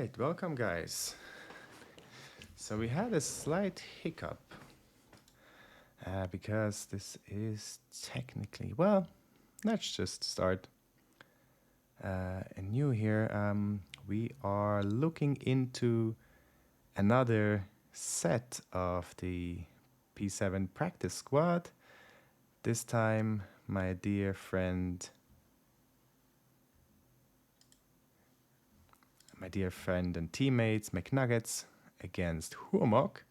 Alright, welcome guys. So we had a slight hiccup because this is technically, well, let's just start anew here. We are looking into another set of the P7 practice squad. This time, my dear friend and teammates McNuggets against hurm0k.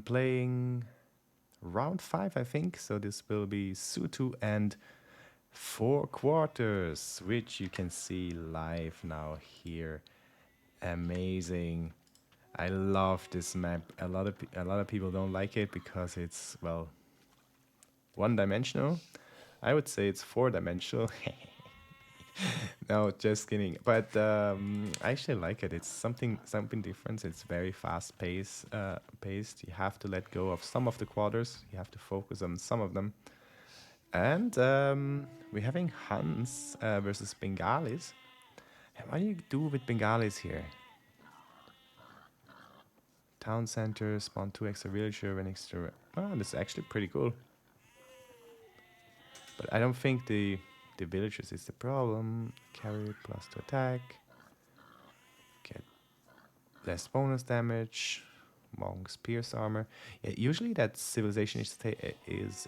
Playing round 5, I think. So this will be Sutu and 4 quarters, which you can see live now here. Amazing. I love this map. A lot of people don't like it because it's, well, one-dimensional. I would say it's 4-dimensional. No, just kidding. But I actually like it. It's something different. It's very paced. You have to let go of some of the quarters. You have to focus on some of them. And we're having Huns versus Bengalis. And what do you do with Bengalis here? Town center, spawn 2 extra villager when extra. Oh, this is actually pretty cool. But I don't think the villagers is the problem. Carry plus to attack. Get less bonus damage. Monk's pierce armor. Yeah, usually that civilization is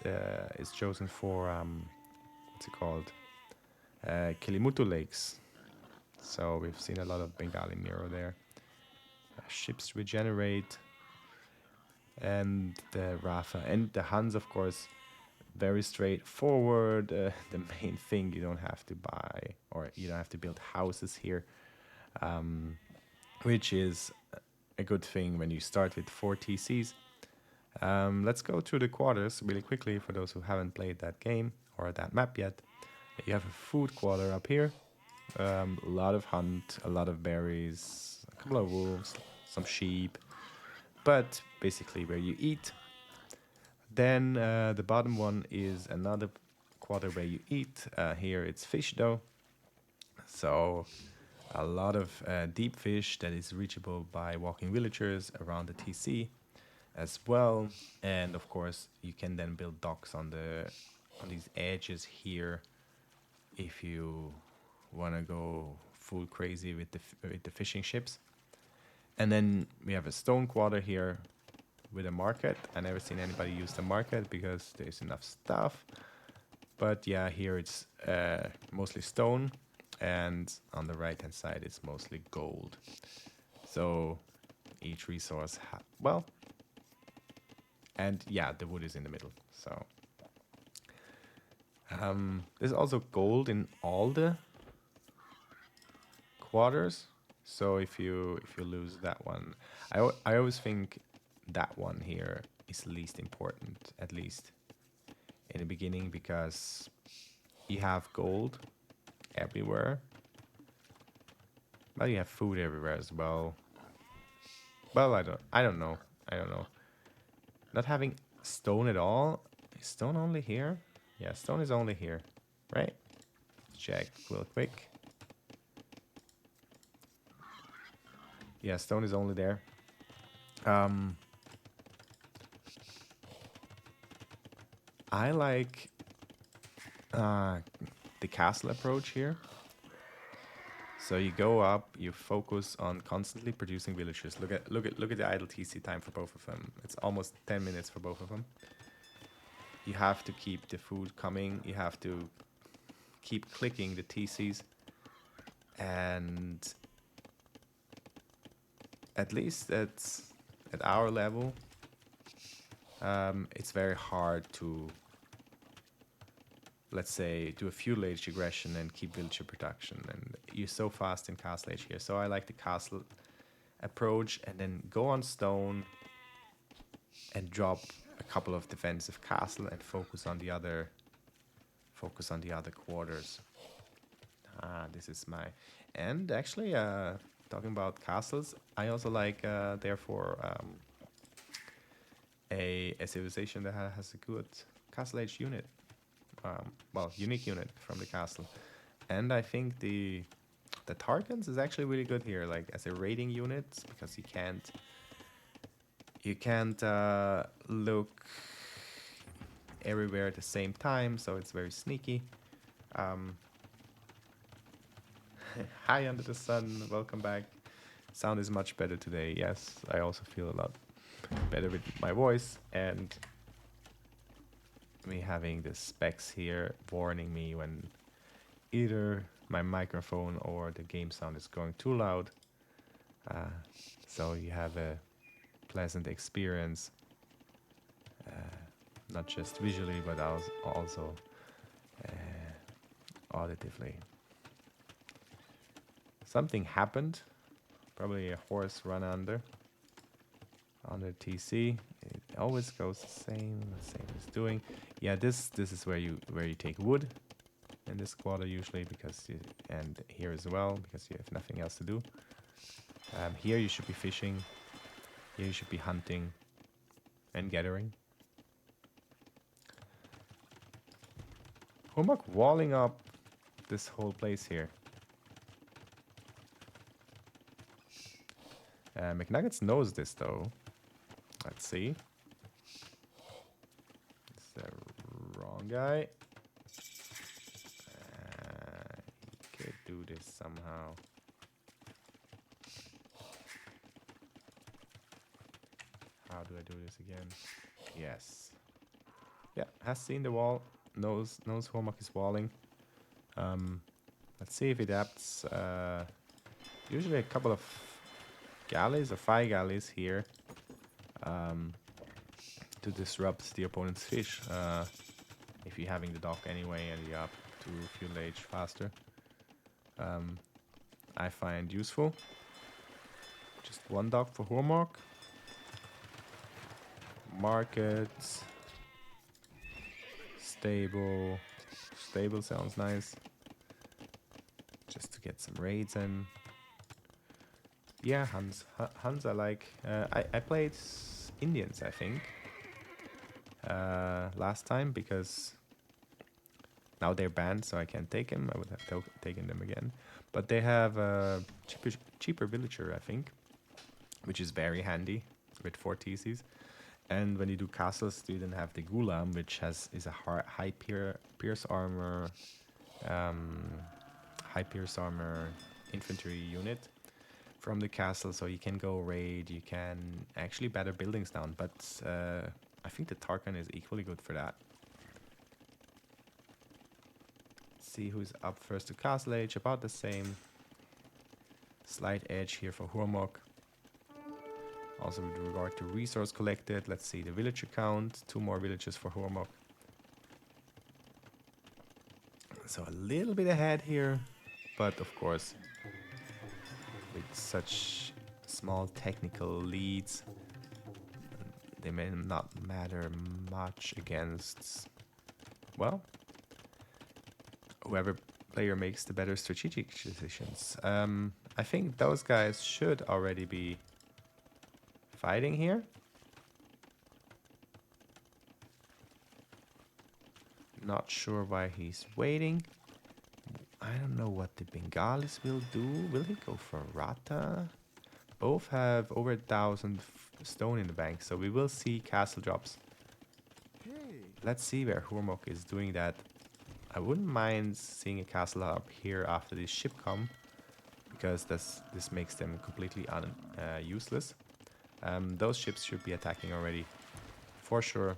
chosen for what's it called? Kilimutu Lakes. So we've seen a lot of Bengali Miro there. Ships regenerate. And the Rafa and the Huns, of course, very straightforward. The main thing, you don't have to buy or you don't have to build houses here, which is a good thing when you start with 4 TCs. Let's go through the quarters really quickly for those who haven't played that game or that map yet. You have a food quarter up here. A lot of hunt, a lot of berries, a couple of wolves, some sheep, but basically where you eat. Then the bottom one is another quarter where you eat. Here it's fish though. So a lot of deep fish that is reachable by walking villagers around the TC as well. And of course you can then build docks on these edges here if you want to go full crazy with the fishing ships. And then we have a stone quarter here with a market. I never seen anybody use the market because there's enough stuff. But yeah, here it's mostly stone, and on the right hand side it's mostly gold. So each resource, well, and yeah, the wood is in the middle. So there's also gold in all the quarters. So if you lose that one, I always think that one here is least important, at least in the beginning, because you have gold everywhere. Well, you have food everywhere as well. Well, I don't know. Not having stone at all. Is stone only here? Yeah, stone is only here, right? Check real quick. Yeah, stone is only there. I like the castle approach here. So you go up, you focus on constantly producing villagers. Look at the idle TC time for both of them. It's almost 10 minutes for both of them. You have to keep the food coming. You have to keep clicking the TCs, and at least at our level, it's very hard to, let's say, do a feudal age aggression and keep villager production. And you're so fast in castle age here. So I like the castle approach, and then go on stone and drop a couple of defensive castle and focus on the other quarters. This is my, and actually talking about castles, I also like therefore a civilization that has a good castle age unit. Well, unique unit from the castle. And I think the the Tarkans is actually really good here, like as a raiding unit, because you can't look everywhere at the same time, so it's very sneaky. Um, Hi under the sun, welcome back. Sound is much better today. Yes, I also feel a lot better with my voice, and me having the specs here warning me when either my microphone or the game sound is going too loud. Uh, so you have a pleasant experience, not just visually but also auditively. Something happened. Probably a horse run under TC. It always goes the same as doing. Yeah, this is where you take wood in this quarter usually, and here as well, because you have nothing else to do. Here you should be fishing. Here you should be hunting and gathering. hurm0k walling up this whole place here. McNuggets knows this though. Let's see. It's the wrong guy. He could do this somehow. How do I do this again? Yes. Yeah, has seen the wall. Knows hurm0k is walling. Let's see if it adapts. Usually a couple of galleys or 5 galleys here to disrupt the opponent's fish. If you're having the dock anyway and you're up to fuel age faster. I find useful. Just 1 dock for hurm0k. Market. Stable. Stable sounds nice. Just to get some raids in. Yeah, Huns I like. I played Indians, I think, last time, because now they're banned, so I can't take them. I would have taken them again. But they have a cheaper villager, I think, which is very handy with 4 TCs. And when you do castles, you then have the Gulam, which is a high pierce armor, infantry unit from the castle, so you can go raid, you can actually batter buildings down, but I think the Tarkan is equally good for that. See who's up first to castle age, about the same. Slight edge here for hurm0k. Also with regard to resource collected, let's see the villager count, 2 more villages for hurm0k. So a little bit ahead here, but of course with such small technical leads, they may not matter much against, well, whoever player makes the better strategic decisions. I think those guys should already be fighting here. Not sure why he's waiting. I don't know what the Bengalis will do. Will he go for Rata? Both have over 1,000 stone in the bank, so we will see castle drops. Let's see where hurm0k is doing that. I wouldn't mind seeing a castle up here after this ship come, because this makes them completely useless. Those ships should be attacking already, for sure.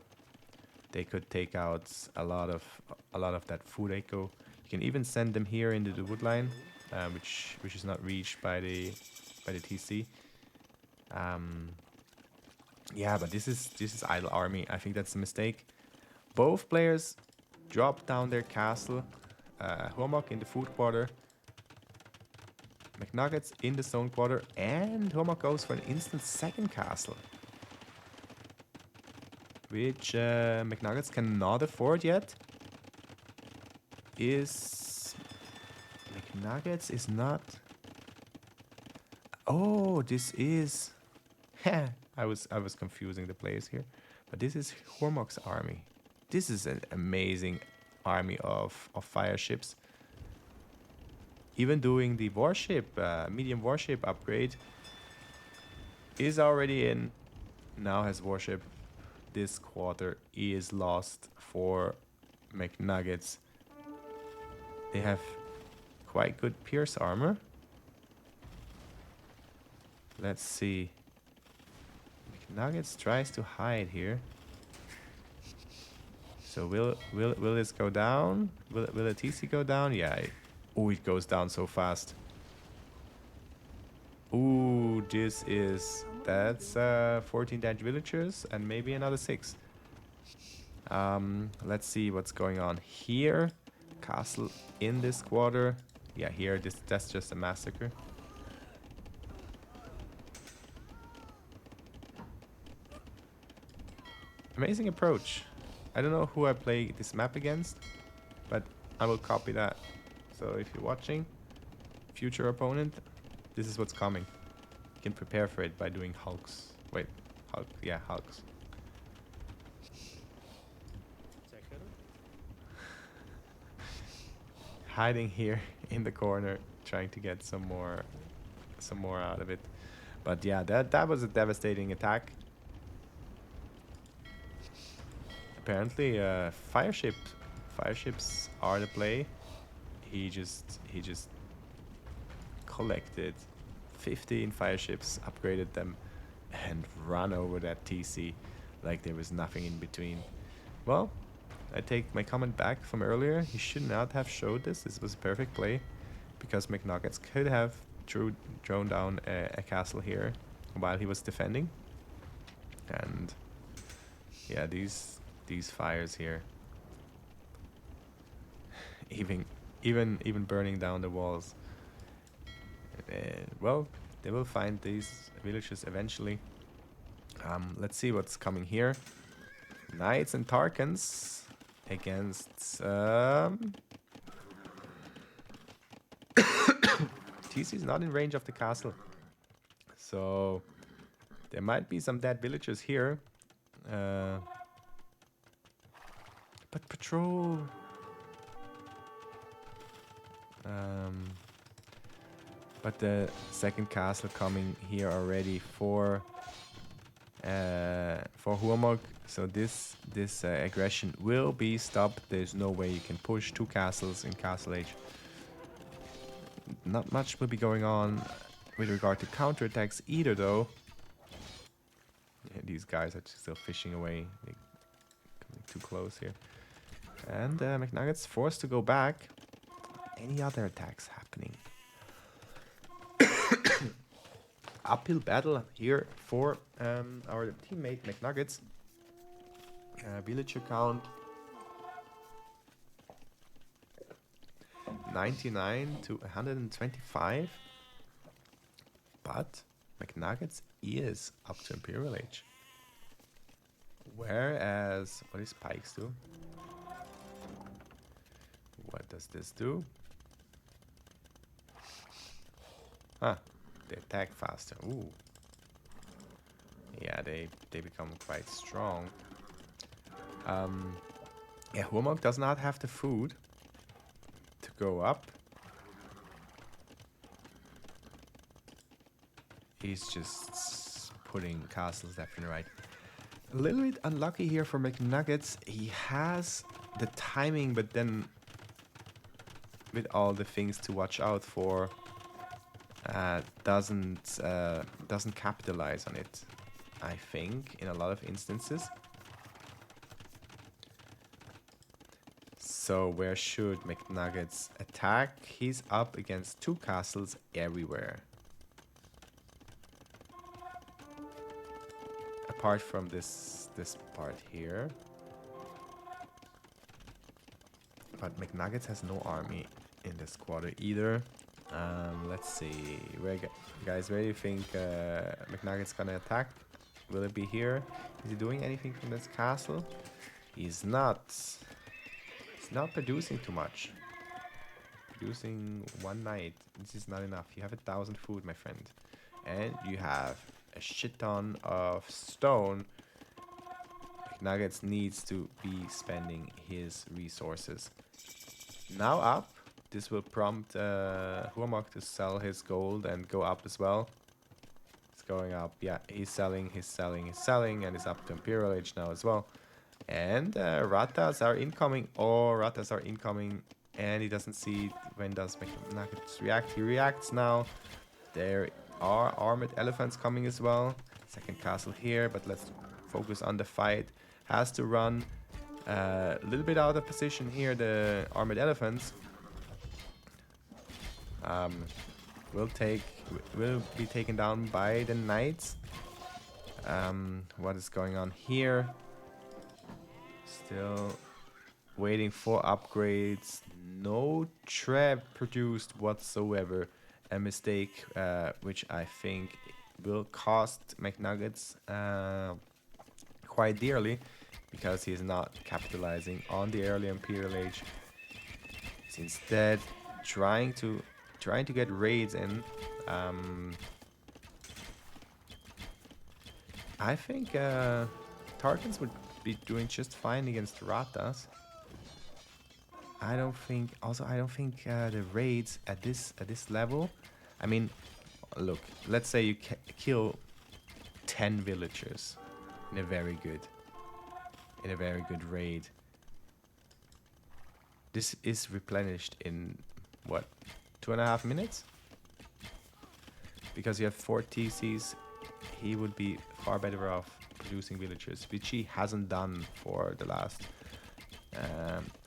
They could take out a lot of that food echo. You can even send them here into the woodline, which is not reached by the TC. Yeah, but this is idle army. I think that's a mistake. Both players drop down their castle. hurm0k in the food quarter. McNuggets in the stone quarter, and hurm0k goes for an instant second castle, which McNuggets cannot afford yet. McNuggets is not. Oh, this is. I was confusing the players here, but this is hurm0k's army. This is an amazing army of fire ships. even doing the warship, medium warship upgrade, is already in. Now has warship. This quarter is lost for McNuggets. They have quite good pierce armor. Let's see. McNuggets tries to hide here. So will this go down? Will the TC go down? Yeah. Oh, it goes down so fast. Ooh, that's 14 dead villagers and maybe another 6. Let's see what's going on here. Castle in this quarter. Yeah, here that's just a massacre. Amazing approach. I don't know who I play this map against, but I will copy that. So if you're watching, future opponent, this is what's coming. You can prepare for it by doing hulks. Wait, hulk, yeah, hulks. Hiding here in the corner, trying to get some more out of it. But yeah, that was a devastating attack. Apparently, fire ships are the play. He just collected 15 fire ships, upgraded them, and run over that TC like there was nothing in between. Well, I take my comment back from earlier. He should not have showed this. This was a perfect play because McNuggets could have drone down a castle here while he was defending. And yeah, these fires here, even burning down the walls. Well, they will find these villages eventually. Let's see what's coming here. Knights and Tarkans against TC is not in range of the castle, so there might be some dead villagers here. But patrol. But the second castle coming here already for hurm0k. So this aggression will be stopped. There's no way you can push 2 castles in Castle Age. Not much will be going on with regard to counterattacks either, though. Yeah, these guys are still fishing away. They're coming too close here. And McNuggets forced to go back. Any other attacks happening? Uphill battle here for our teammate McNuggets. Villager count 99 to 125. But McNuggets is up to Imperial Age. Whereas, what does Pikes do? What does this do? Ah, they attack faster. Ooh. Yeah, they become quite strong. Yeah, hurm0k does not have the food to go up. He's just putting castles left and right. A little bit unlucky here for McNuggets. He has the timing, but then with all the things to watch out for, doesn't capitalize on it, I think, in a lot of instances. So where should McNuggets attack? He's up against 2 castles everywhere. Apart from this part here. But McNuggets has no army in this quarter either. Let's see. Guys, where do you think McNuggets gonna attack? Will it be here? Is he doing anything from this castle? He's not. He's not producing too much. Producing 1 knight. This is not enough. You have 1,000 food, my friend. And you have a shit ton of stone. McNuggets needs to be spending his resources. Now up. this will prompt hurm0k to sell his gold and go up as well. It's going up. Yeah, he's selling, he's selling, he's selling, and it's up to Imperial Age now as well. And Ratas are incoming. Oh, Ratas are incoming. And he doesn't see when does McNuggets react. He reacts now. There are armored elephants coming as well. Second castle here, but let's focus on the fight. Has to run a little bit out of position here, the armored elephants. Will be taken down by the knights. What is going on here? Still waiting for upgrades. No trap produced whatsoever. A mistake, which I think will cost McNuggets quite dearly, because he is not capitalizing on the early Imperial Age. He's instead trying to get raids in. I think Tartans would be doing just fine against Ratas. I don't think the raids at this level. I mean, look, let's say you kill 10 villagers in a very good raid. This is replenished in what, 2.5 minutes? Because you have 4 TCs, he would be far better off producing villagers, which he hasn't done for the last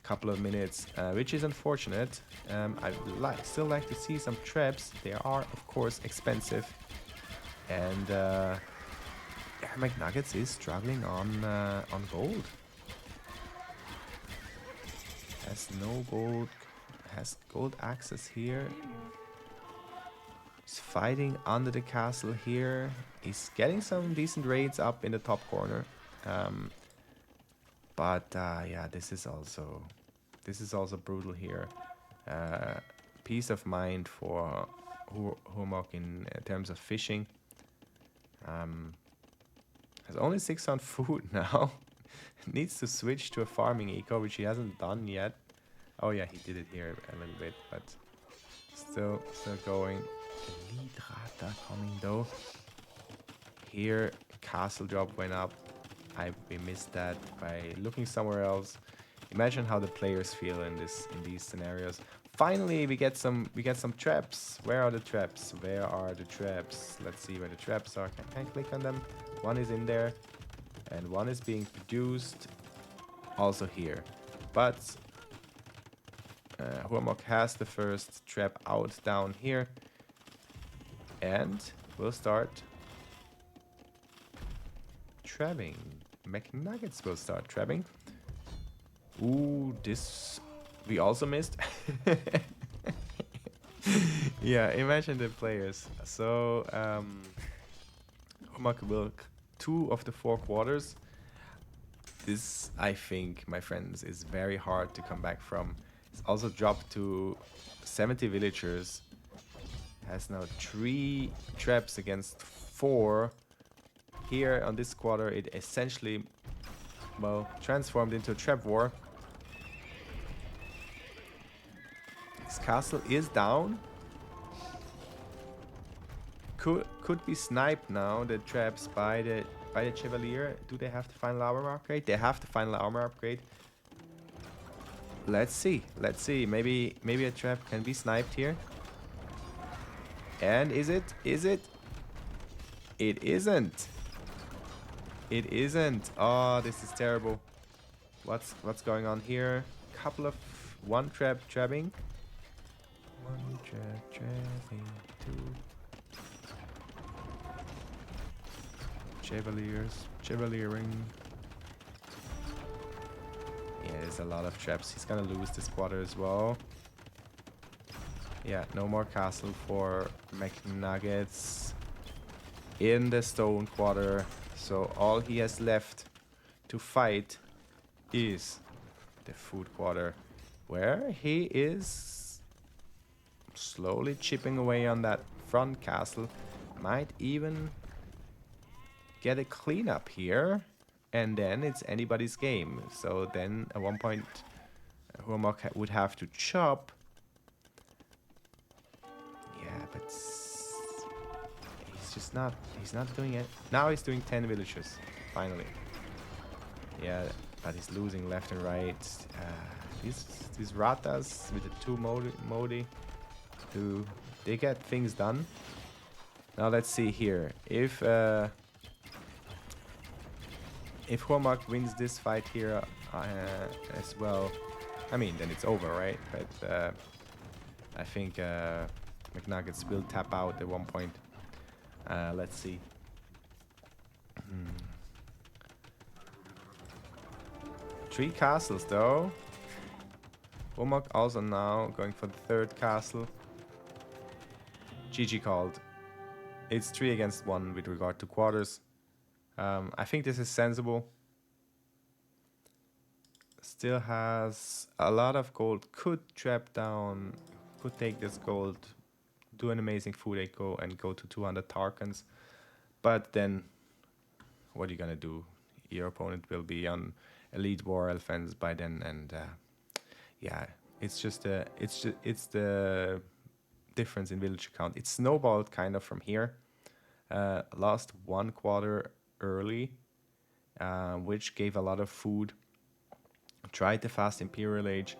couple of minutes, which is unfortunate. I'd still like to see some traps. They are, of course, expensive, and McNuggets is struggling on gold. Has no gold. Has gold access here. He's fighting under the castle here. He's getting some decent raids up in the top corner. But yeah, this is also brutal here. Peace of mind for hurm0k in terms of fishing. Has only 6 on food now. Needs to switch to a farming eco, which he hasn't done yet. Oh yeah, he did it here a little bit, but still going. Elite Rata coming though. Here, castle drop went up. We missed that by looking somewhere else. Imagine how the players feel in these scenarios. Finally, we get some traps. Where are the traps? Where are the traps? Let's see where the traps are. Can I click on them? One is in there, and one is being produced also here. But hurm0k has the first trap out down here, and we'll start trapping. McNuggets will start trapping. Ooh, this we also missed. Yeah, imagine the players. So hurm0k will 2 of the 4 quarters. This, I think, my friends, is very hard to come back from. It's also dropped to 70 villagers. Has now 3 traps against 4. Here on this quarter, it essentially, well, transformed into a trap war. This castle is down. Could be sniped now, the traps by the Chevalier. Do they have the final armor upgrade? They have the final armor upgrade. Let's see. Maybe a trap can be sniped here. And is it? It isn't. It isn't. Oh, this is terrible. What's going on here? One trap trapping. 1 trap trapping. 2 Chevaliering. Yeah, there's a lot of traps. He's gonna lose this quarter as well. Yeah, no more castle for McNuggets in the stone quarter. So all he has left to fight is the food quarter, where he is slowly chipping away on that front castle. Might even get a cleanup here, and then it's anybody's game. So then at one point hurm0k would have to chop he's just not. He's not doing it. Now he's doing 10 villages. Finally. Yeah, but he's losing left and right. These Ratas with the two modi, they get things done. Now let's see here. If hurm0k wins this fight here as well, I mean, then it's over, right? But I think McNuggets will tap out at one point. Let's see. 3 castles though. hurm0k also now going for the 3rd castle. GG called. It's 3 against 1 with regard to quarters. I think this is sensible. Still has a lot of gold. Could trap down. Could take this gold. Do an amazing food echo and go to 200 Tarkans. But then, what are you gonna do? Your opponent will be on Elite War Elephants by then, and yeah, it's the difference in village count. It snowballed kind of from here. Lost 1 quarter early, which gave a lot of food. Tried the fast Imperial Age.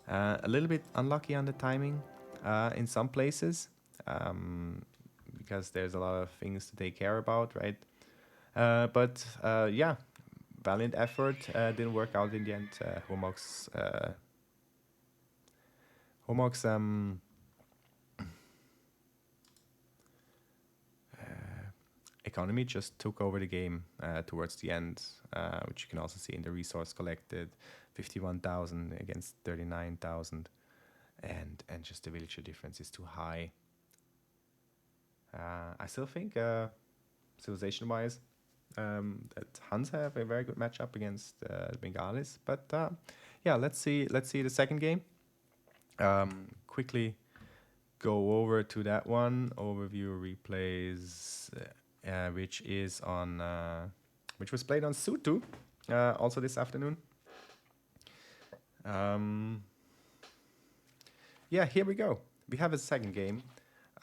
A little bit unlucky on the timing in some places, because there's a lot of things to take care about, right? But yeah, valiant effort. Didn't work out in the end. hurm0k's economy just took over the game towards the end, which you can also see in the resource collected, 51,000 against 39,000, and just the villager difference is too high. I still think civilization-wise that Huns have a very good matchup against the Bengalis, but yeah, let's see the second game. Quickly go over to that one overview replays. Which was played on Sutu also this afternoon. Yeah, here we go. We have a second game.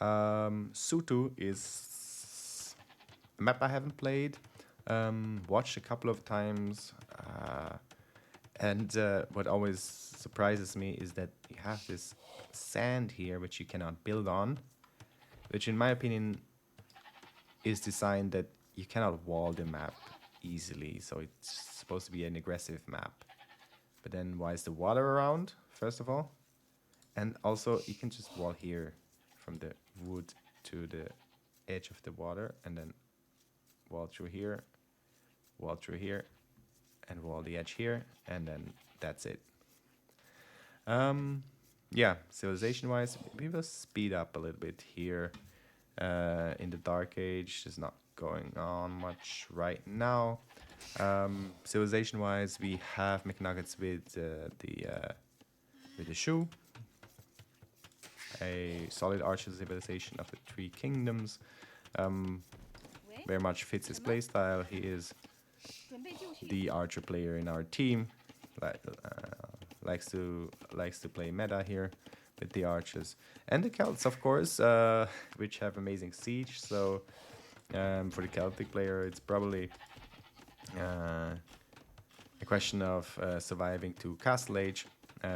Sutu is a map I haven't played. Watched a couple of times. And what always surprises me is that you have this sand here which you cannot build on, which in my opinion is designed that you cannot wall the map easily, so it's supposed to be an aggressive map. But then why is the water around, first of all? And also you can just wall here from the wood to the edge of the water, and then wall through here, and wall the edge here, and then that's it. Yeah, civilization wise, we will speed up a little bit here. In the Dark Age, there's not going on much right now. Civilization-wise, we have McNuggets with the shoe, a solid archer civilization of the 3 kingdoms. Very much fits his playstyle. He is the archer player in our team. Likes to play meta here with the archers and the Celts, of course, which have amazing siege. So for the Celtic player, it's probably a question of surviving to Castle Age,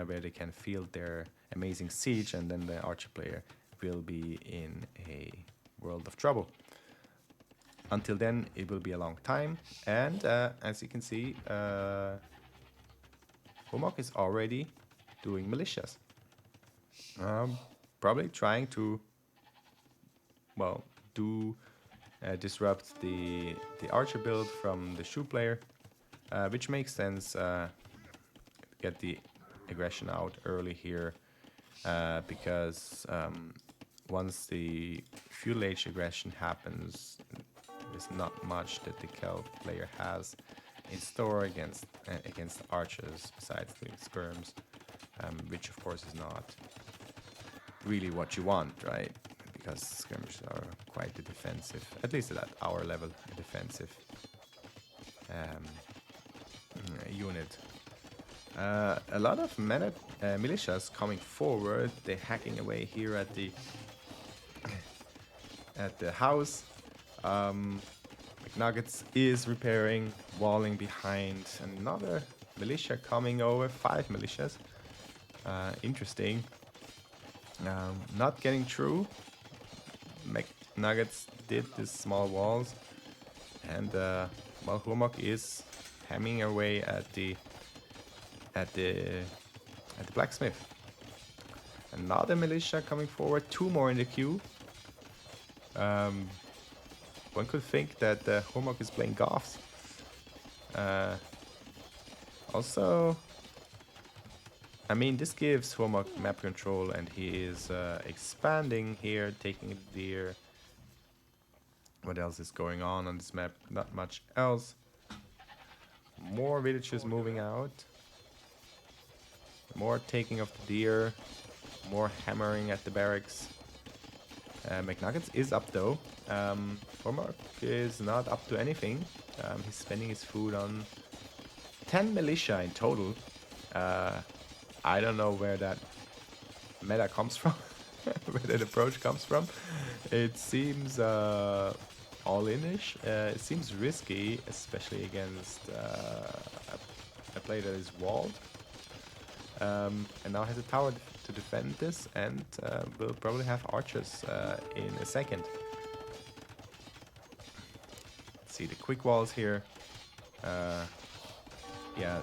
where they can field their amazing siege, and then the archer player will be in a world of trouble. Until then, it will be a long time, and as you can see, hurm0k is already doing militias. Probably trying to, well, disrupt the archer build from the shoe player, which makes sense. Get the aggression out early here, because once the feudal age aggression happens, there's not much that the Celt player has in store against archers besides the skirms, which of course is not really what you want, right? Because skirmishes are quite a defensive, at least at our level, a defensive unit. A lot of militias coming forward. They're hacking away here at the house. McNuggets is repairing, walling behind another militia coming over. 5 militias. Interesting. Not getting through. McNuggets did these small walls, and well, hurm0k is hammering away at the blacksmith. Another militia coming forward. 2 more in the queue. One could think that hurm0k is playing Goths. Also, I mean, this gives hurm0k map control, and he is expanding here, taking the deer. What else is going on this map? Not much else. More villages moving out. More taking of the deer. More hammering at the barracks. McNuggets is up though. hurm0k is not up to anything. He's spending his food on 10 militia in total. I don't know where that meta comes from, where that approach comes from. It seems all-in-ish. It seems risky, especially against a player that is walled. And now has a tower to defend this, and will probably have archers in a second. Let's see the quick walls here. Yeah,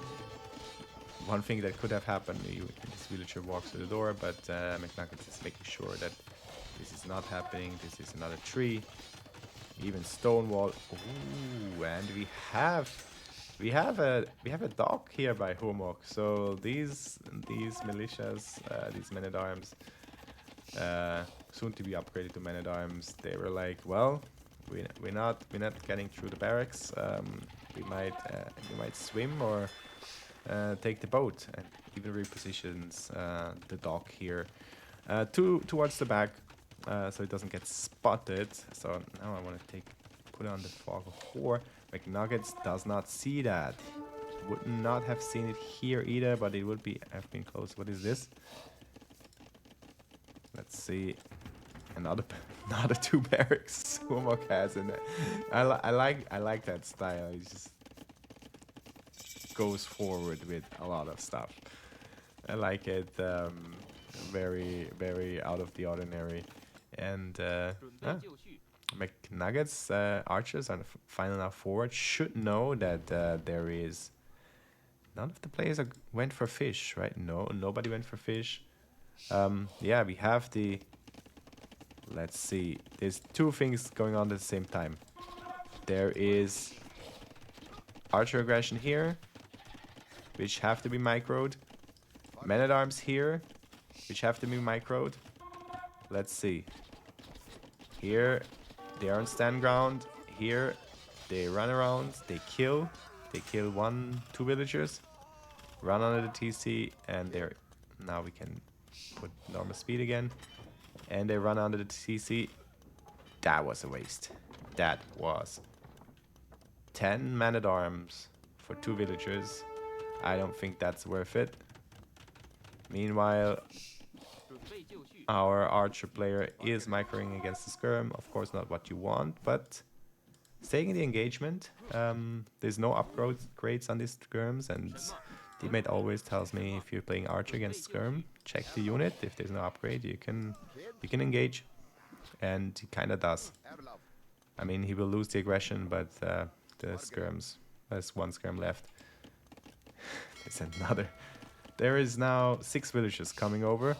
one thing that could have happened, this villager walks to the door, but McNuggets is making sure that this is not happening. This is another tree, even stone wall. Ooh, and we have a dock here by hurm0k. So these militias, these men-at-arms, soon to be upgraded to men-at-arms, they were like, well, we're not getting through the barracks. We might swim or take the boat, and even repositions the dock here towards the back, so it doesn't get spotted. So now I want to put on the fog of war. McNuggets does not see that. Would not have seen it here either, but it would have been close. What is this? Let's see. Another 2 barracks hurm0k has in there. I like that style. He just goes forward with a lot of stuff. I like it. Very, very out of the ordinary. And McNuggets archers are final now forward. Should know that there is none of the players went for fish, right? No, nobody went for fish. Yeah, we have the. Let's see. There's 2 things going on at the same time. There is archer aggression here, which have to be microed. Men-at-arms here, which have to be microed. Let's see. Here, they are on stand ground. Here, they run around. They kill 1, 2 villagers. Run under the TC, and they're now we can put normal speed again. And they run under the TC. That was a waste. That was 10 men-at-arms for 2 villagers. I don't think that's worth it. Meanwhile, our archer player is microing against the skirm. Of course, not what you want, but taking the engagement. There's no upgrades on these skirms, and teammate always tells me if you're playing archer against skirm, check the unit. If there's no upgrade, you can engage, and he kind of does. I mean, he will lose the aggression, but the skirms. There's 1 skirm left. There's another. There is now 6 villagers coming over.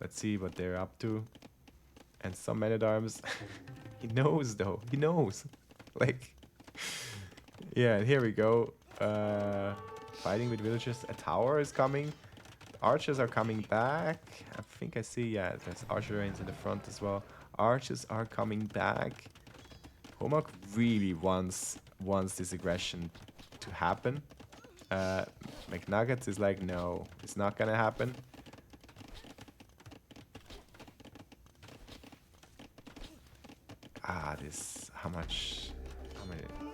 Let's see what they're up to. And some men-at-arms. He knows, though. He knows. Like, yeah, here we go. Fighting with villagers. A tower is coming. Archers are coming back. I think I see, yeah, there's archer range in the front as well. Archers are coming back. hurm0k really wants this aggression to happen. McNuggets is like, no, it's not gonna happen. This, how many?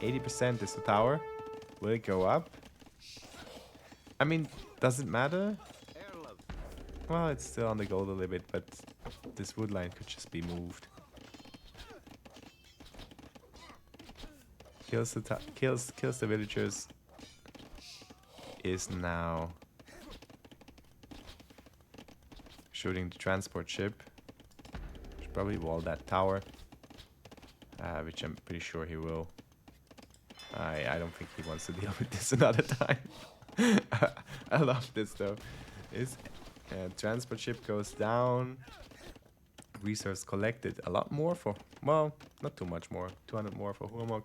80% is the tower. Will it go up? I mean, does it matter? Well, it's still on the gold a little bit, but This wood line could just be moved. Kills the villagers. Is now shooting the transport ship. Should probably wall that tower, which I'm pretty sure he will. I don't think he wants to deal with this another time. I love this though. His transport ship goes down. Resource collected a lot more for, well, not too much more. 200 more for hurm0k.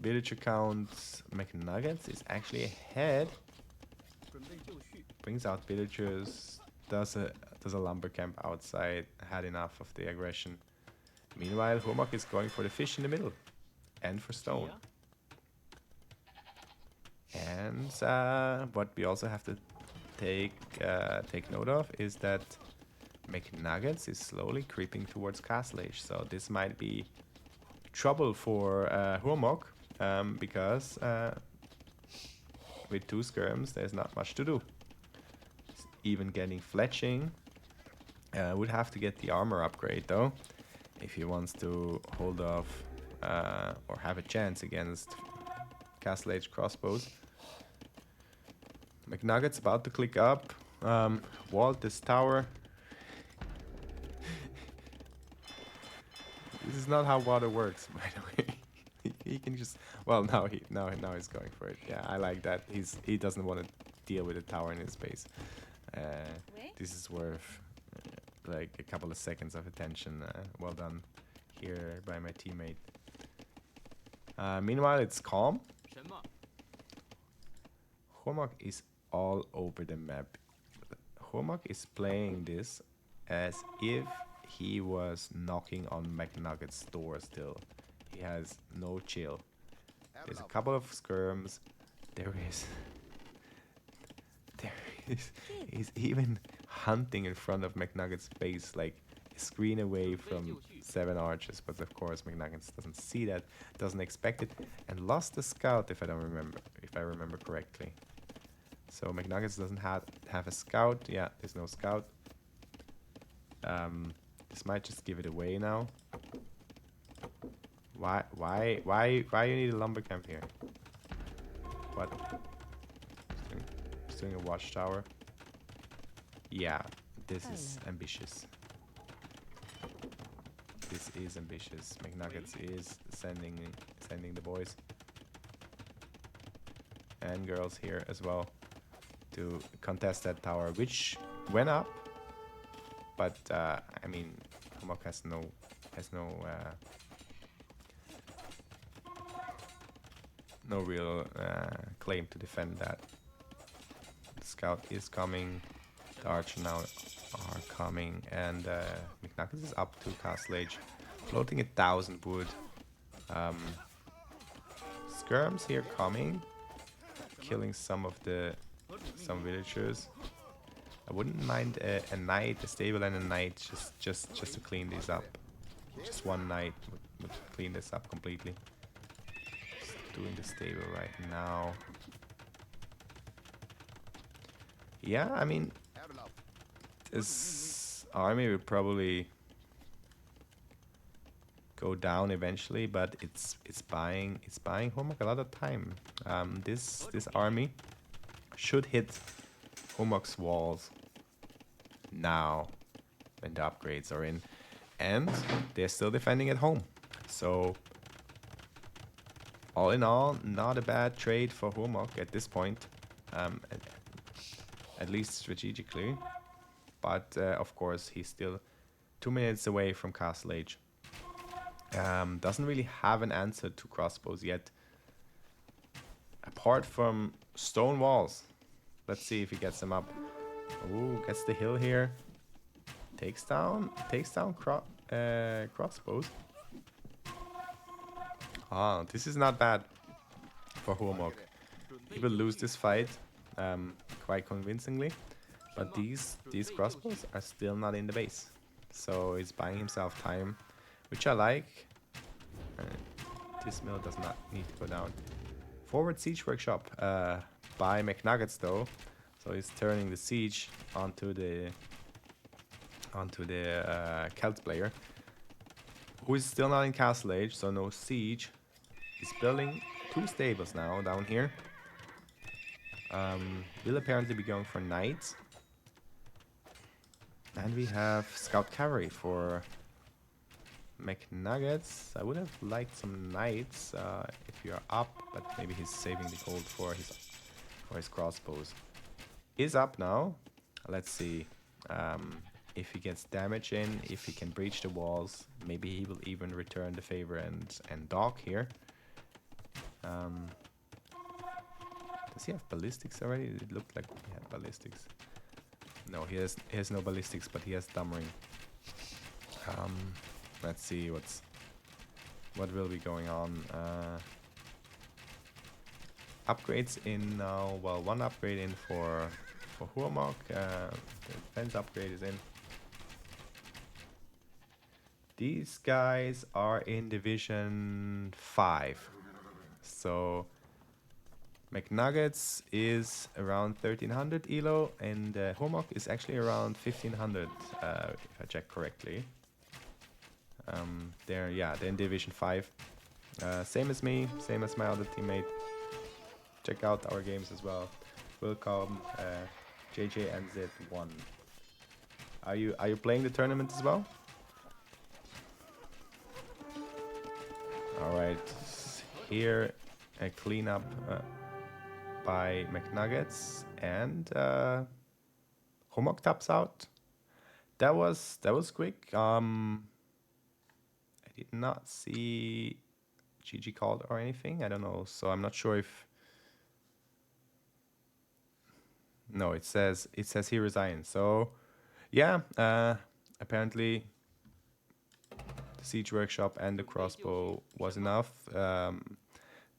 Villager count McNuggets is actually ahead. Brings out villagers. Does a lumber camp outside. Had enough of the aggression. Meanwhile, hurm0k is going for the fish in the middle, and for stone. And what we also have to take note of is that McNuggets is slowly creeping towards Castle Age. So this might be trouble for hurm0k, because with 2 skirms there's not much to do. Even getting fletching. Would have to get the armor upgrade though, if he wants to hold off or have a chance against Castle Age crossbows. McNuggets about to click up. Walled this tower. This is not how water works, by the way. He can just, well, now he's going for it. Yeah, I like that. He doesn't want to deal with a tower in his base. This is worth like a couple of seconds of attention. Well done here by my teammate. Meanwhile, it's calm. hurm0k is all over the map. hurm0k is playing this as if he was knocking on McNuggets' door still. He has no chill. There's a couple of skirms. He's even hunting in front of McNuggets' base, like a screen away from 7 archers. But of course, McNuggets doesn't see that, doesn't expect it, and lost the scout if I remember correctly. So McNuggets doesn't have a scout. Yeah, there's no scout. This might just give it away now. Why you need a lumber camp here? What? Just doing a watchtower. Yeah, this is ambitious. This is ambitious. McNuggets is sending the boys and girls here as well to contest that tower, which went up. But I mean, hurm0k has no real claim to defend that. The scout is coming. The archer now are coming, and McNuggets is up to Castle Age, floating 1,000 wood. Skirms here coming, killing some villagers. I wouldn't mind a knight, a stable and a knight, just to clean these up. Just one knight would clean this up completely. Just doing the stable right now. Yeah, I mean, this army will probably go down eventually, but it's buying hurm0k a lot of time. This army should hit hurm0k's walls now when the upgrades are in, and they're still defending at home. So all in all, not a bad trade for hurm0k at this point, at least strategically. But of course, he's still 2 minutes away from Castle Age. Doesn't really have an answer to crossbows yet, apart from stone walls. Let's see if he gets them up. Ooh, gets the hill here. Takes down crossbows. Ah, this is not bad for hurm0k. He will lose this fight quite convincingly, but these crossbows are still not in the base, so he's buying himself time, which I like. This mill does not need to go down. Forward siege workshop by McNuggets though, so he's turning the siege onto the onto the Celt player, who is still not in Castle Age, so no siege. He's building 2 stables now down here. Will apparently be going for knights. And we have Scout Cavalry for McNuggets. I would have liked some knights if you're up, but maybe he's saving the gold for his crossbows. He's up now. Let's see if he gets damage in, if he can breach the walls. Maybe he will even return the favor and dock here. Does he have ballistics already? It looked like he had ballistics. No, he has no ballistics, but he has Dummering. Let's see what will be going on. Upgrades in now. Well, one upgrade in for hurm0k. The defense upgrade is in. These guys are in Division 5. So McNuggets is around 1300 elo, and hurm0k is actually around 1500, if I check correctly. They're in Division 5. Same as me, same as my other teammate. Check out our games as well. Welcome, JJNZ1. Are you playing the tournament as well? All right, here a cleanup by McNuggets, and hurm0k taps out. That was quick. I did not see GG called or anything. I don't know, so I'm not sure if. No, it says he resigned. So yeah, apparently the siege workshop and the crossbow was enough to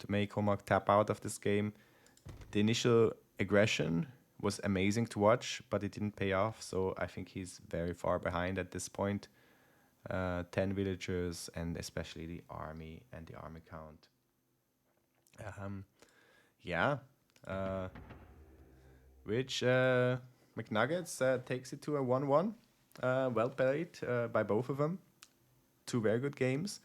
make hurm0k tap out of this game. The initial aggression was amazing to watch, but it didn't pay off. So I think he's very far behind at this point. 10 villagers, and especially the army and the army count. Which McNuggets takes it to a 1-1. Well played by both of them. 2 very good games.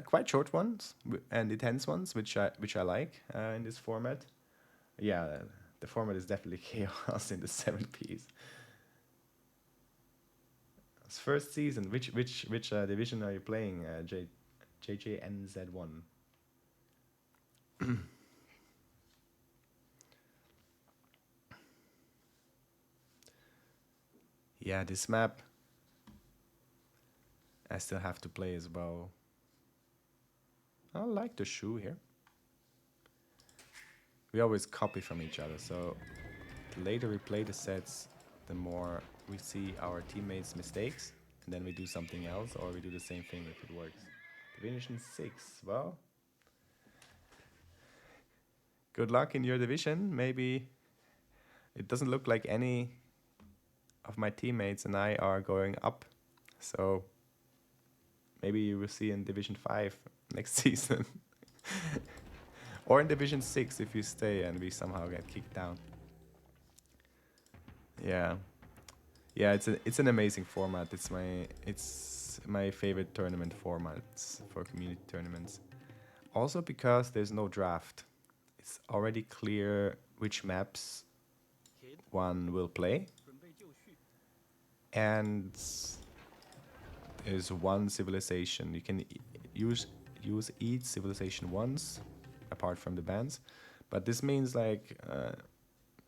Quite short ones and intense ones, which I like in this format. Yeah, the format is definitely chaos in the 7Ps. It's first season. Which division are you playing, JJNZ1? Yeah, this map I still have to play as well. I like the shoe here. We always copy from each other, so the later we play the sets, the more we see our teammates' mistakes, and then we do something else, or we do the same thing if it works. Division 6, well, good luck in your division. Maybe it doesn't look like any of my teammates and I are going up, so maybe you will see in Division 5 next season. Or in Division 6 if you stay and we somehow get kicked down. Yeah, it's an amazing format. It's my favorite tournament formats for community tournaments. Also because there's no draft. It's already clear which maps one will play. And there's one civilization. You can use each civilization once, apart from the bans. But this means like,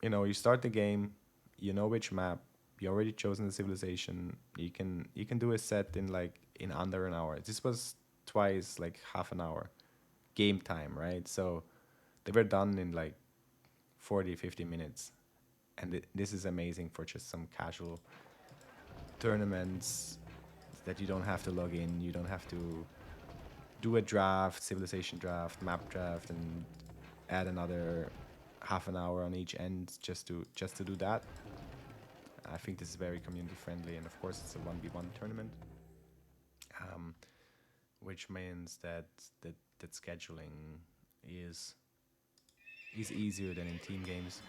you start the game, you know which map, you already chosen the civilization. You can do a set in under an hour. This was twice like half an hour game time, right? So they were done in like 40-50 minutes, and this is amazing for just some casual tournaments that you don't have to log in, you don't have to do a draft, civilization draft, map draft, and add another half an hour on each end just to do that. I think this is very community friendly, and of course it's a 1v1 tournament, which means that scheduling is easier than in team games.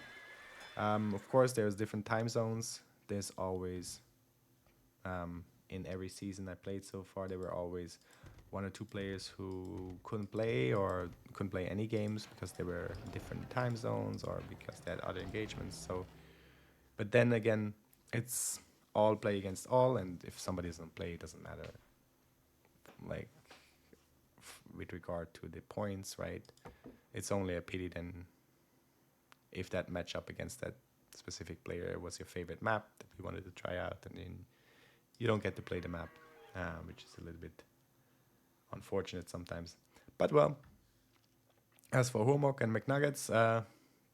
Of course, there's different time zones. There's always In every season I played so far, there were always one or two players who couldn't play or couldn't play any games because they were in different time zones or because they had other engagements. So, but then again, it's all play against all, and if somebody doesn't play, it doesn't matter. Like with regard to the points, right? It's only a pity then if that matchup against that specific player was your favorite map that you wanted to try out, and then you don't get to play the map, which is a little bit unfortunate sometimes. But well, as for hurm0k and McNuggets,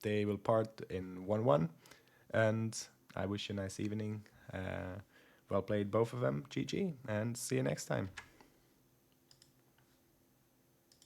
they will part in 1-1, and I wish you a nice evening. Well played, both of them. GG, and see you next time.